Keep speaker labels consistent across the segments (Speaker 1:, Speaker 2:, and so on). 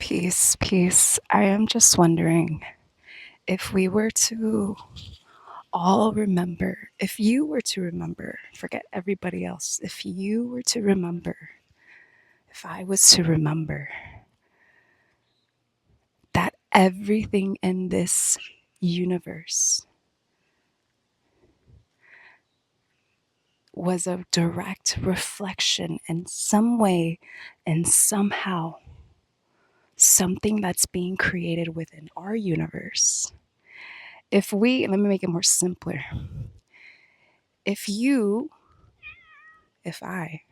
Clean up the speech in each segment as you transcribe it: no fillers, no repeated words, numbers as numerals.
Speaker 1: Peace, peace. I am just wondering if we were to all remember, if you were to remember, forget everybody else, if you were to remember, if I was to remember that everything in this universe was a direct reflection in some way and somehow something that's being created within our universe. Let me make it more simpler. If I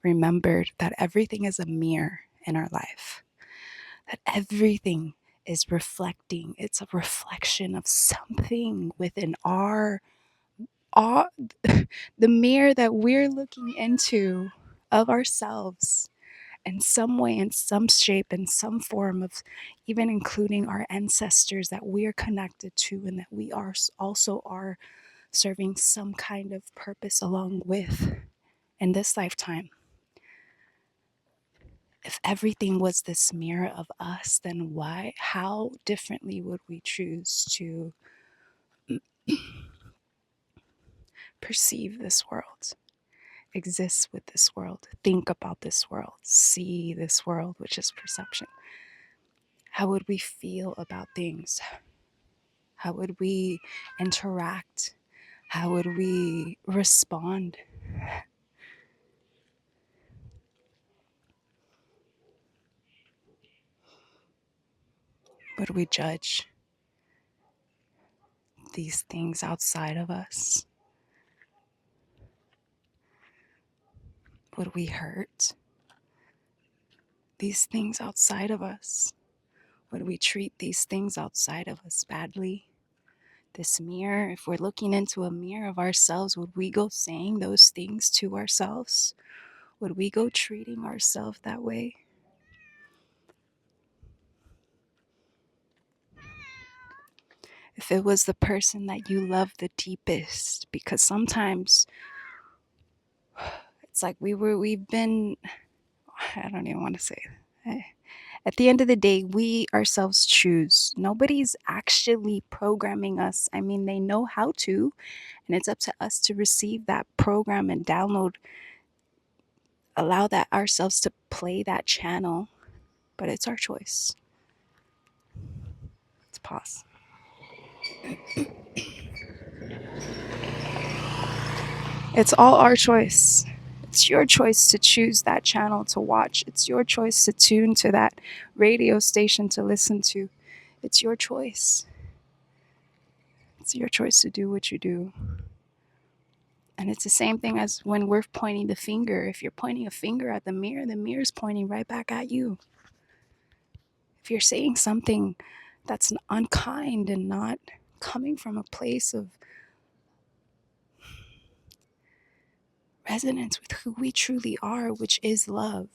Speaker 1: remembered that everything is a mirror in our life, that everything is reflecting, it's a reflection of something within our the mirror that we're looking into of ourselves in some way, in some shape, in some form of even including our ancestors that we are connected to and that we are also are serving some kind of purpose along with in this lifetime. If everything was this mirror of us, then how differently would we choose to perceive this world, exist with this world, think about this world, see this world, which is perception? How would we feel about things? How would we interact? How would we respond? Would we judge these things outside of us? Would we hurt these things outside of us? Would we treat these things outside of us badly? This mirror, if we're looking into a mirror of ourselves, would we go saying those things to ourselves? Would we go treating ourselves that way? If it was the person that you love the deepest, because sometimes it's like we've been, I don't even want to say it. At the end of the day, we ourselves choose. Nobody's actually programming us. I mean, they know how to, and it's up to us to receive that program and download, allow that ourselves to play that channel, but it's our choice. Let's pause. It's all our choice. It's your choice to choose that channel to watch. It's your choice to tune to that radio station to listen to. It's your choice. It's your choice to do what you do. And it's the same thing as when we're pointing the finger. If you're pointing a finger at the mirror's pointing right back at you. If you're saying something that's unkind and not coming from a place of resonance with who we truly are, which is love.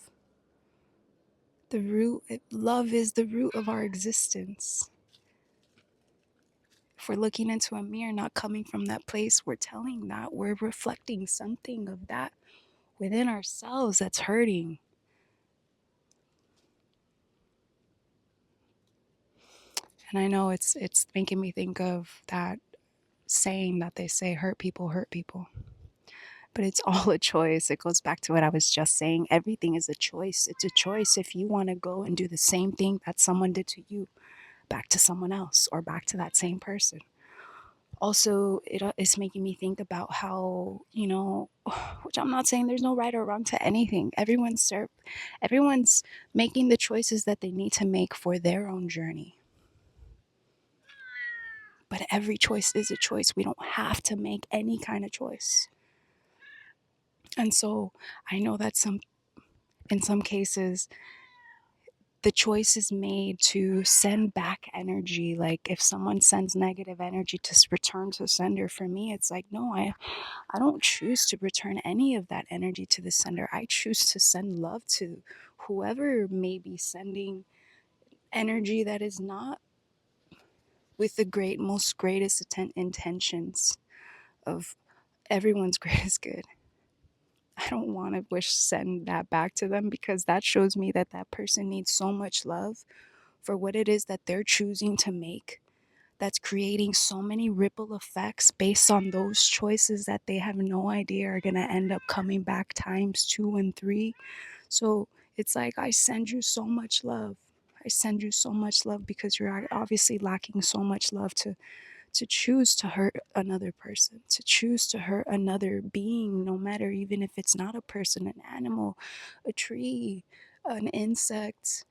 Speaker 1: Love is the root of our existence. If we're looking into a mirror, not coming from that place, we're telling that we're reflecting something of that within ourselves that's hurting. And I know it's making me think of that saying that they say, hurt people hurt people. But it's all a choice. It goes back to what I was just saying. Everything is a choice. It's a choice if you want to go and do the same thing that someone did to you, back to someone else or back to that same person. Also, it's making me think about how, which I'm not saying there's no right or wrong to anything. Everyone's making the choices that they need to make for their own journey. But every choice is a choice. We don't have to make any kind of choice. And so I know that in some cases, the choice is made to send back energy. Like if someone sends negative energy to return to sender, for me, it's like, no, I don't choose to return any of that energy to the sender. I choose to send love to whoever may be sending energy that is not with the most greatest intentions of everyone's greatest good. I don't want to send that back to them, because that shows me that that person needs so much love for what it is that they're choosing to make, that's creating so many ripple effects based on those choices that they have no idea are going to end up coming back times 2 and 3. So it's like, I send you so much love. I send you so much love, because you're obviously lacking so much love to choose to hurt another person, to choose to hurt another being, no matter, even if it's not a person, an animal, a tree, an insect.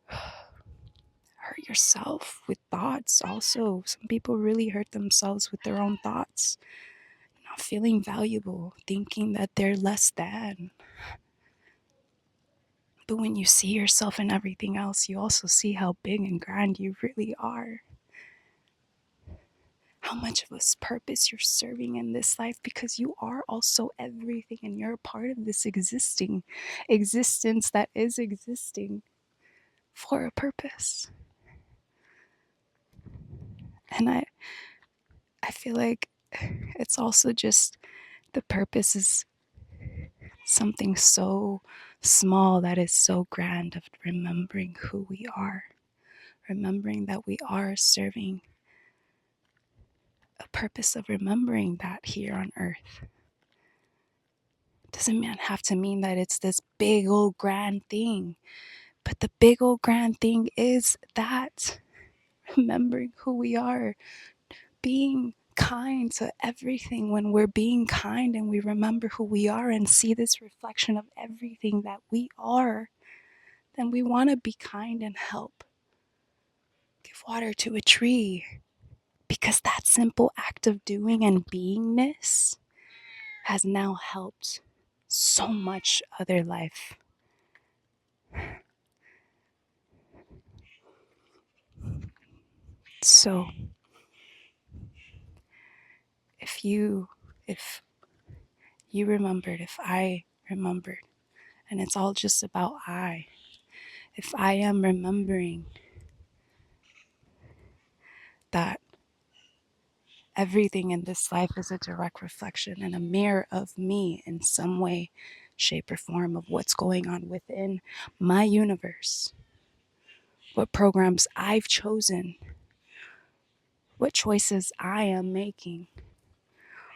Speaker 1: Hurt yourself with thoughts also. Some people really hurt themselves with their own thoughts, not feeling valuable, thinking that they're less than. But when you see yourself in everything else, you also see how big and grand you really are. How much of a purpose you're serving in this life, because you are also everything, and you're a part of this existence that is existing for a purpose. And I feel like it's also just, the purpose is something so small that is so grand, of remembering who we are, remembering that we are serving a purpose, of remembering that here on earth. Doesn't have to mean that it's this big old grand thing, but the big old grand thing is that, remembering who we are, being kind to everything. When we're being kind and we remember who we are and see this reflection of everything that we are, then we want to be kind and help. Give water to a tree, because that simple act of doing and beingness has now helped so much other life. So if you remembered, if I remembered, and it's all just about if I am remembering that everything in this life is a direct reflection and a mirror of me in some way, shape, or form, of what's going on within my universe, what programs I've chosen, what choices I am making,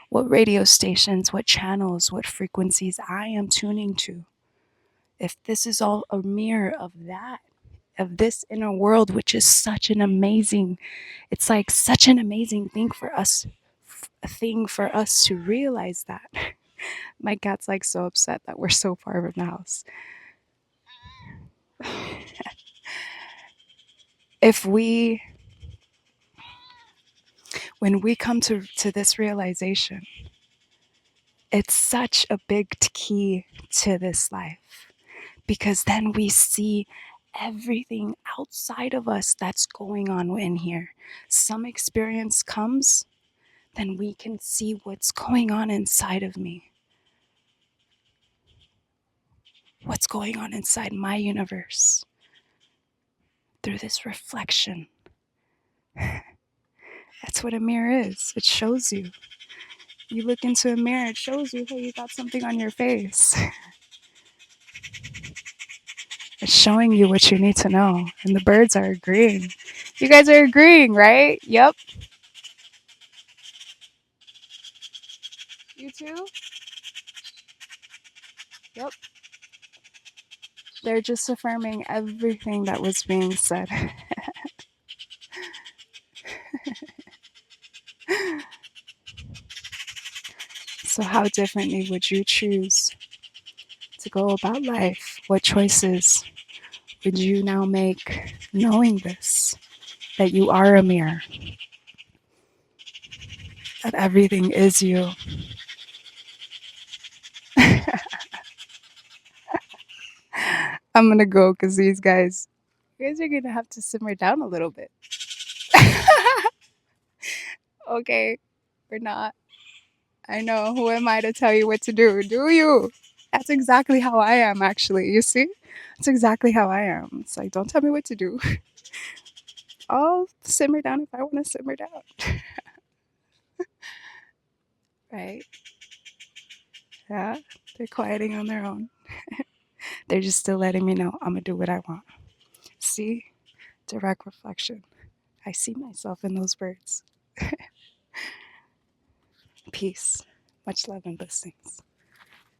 Speaker 1: what radio stations, what channels, what frequencies I am tuning to. If this is all a mirror of that, of this inner world, which is such an amazing, it's like such an amazing thing for us, to realize that. My cat's like so upset that we're so far from the house. When we come to this realization, it's such a big key to this life, because then we see everything outside of us that's going on in here. Some experience comes, then we can see what's going on inside of me. What's going on inside my universe through this reflection. That's what a mirror is. It shows you. You look into a mirror, it shows you, hey, you got something on your face. It's showing you what you need to know. And the birds are agreeing. You guys are agreeing, right? Yep. You too? Yep. They're just affirming everything that was being said. So how differently would you choose to go about life? What choices would you now make, knowing this, that you are a mirror, that everything is you? I'm gonna go, because you guys are gonna have to simmer down a little bit. Okay, we're not. I know, who am I to tell you what to do? Do you? That's exactly how I am, actually. You see? That's exactly how I am. It's like, don't tell me what to do. I'll simmer down if I want to simmer down. Right? Yeah. They're quieting on their own. They're just still letting me know I'm going to do what I want. See? Direct reflection. I see myself in those words. Peace. Much love and blessings.